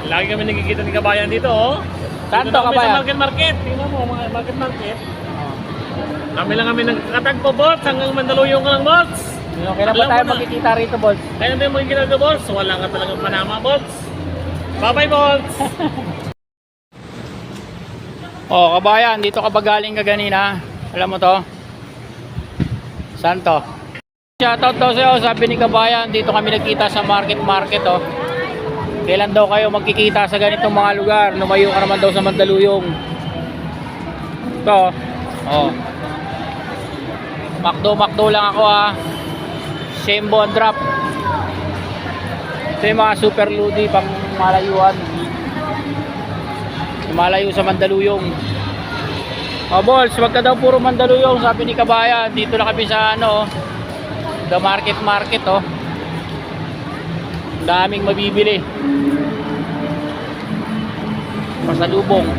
Lagi kami nagkikita ni Kabayan dito, oh. Saan Dito to, na kami Kabayan? sa market. Tingnan mo, mga market. Kami lang kami nagkatagpo, boss. Hanggang Mandaluyong ka lang, boss. Kailan ba tayo magkikita rito, boss? Kaya na mo yung ginagawa, boss. Wala ka talagang Panama, boss. Bye-bye, boss. Oh, Kabayan, dito ka ba galing ka ganina? Alam mo to? Saan to? Shoutout daw sa'yo, sabi ni Kabayan, dito kami nagkita sa market, oh. Kailan daw kayo magkikita sa ganitong mga lugar? Lumayo ka naman daw sa Mandaluyong. Ito, oh. Makdo lang ako, ha. Shembo and drop. Ito yung mga super ludi pang malayuan. Malayo sa Mandaluyong. Oh, boss, wag ka daw puro Mandaluyong, sabi ni Kabayan. Dito na kami sa ano, the market, oh. Daming mabibili. Pasalubong.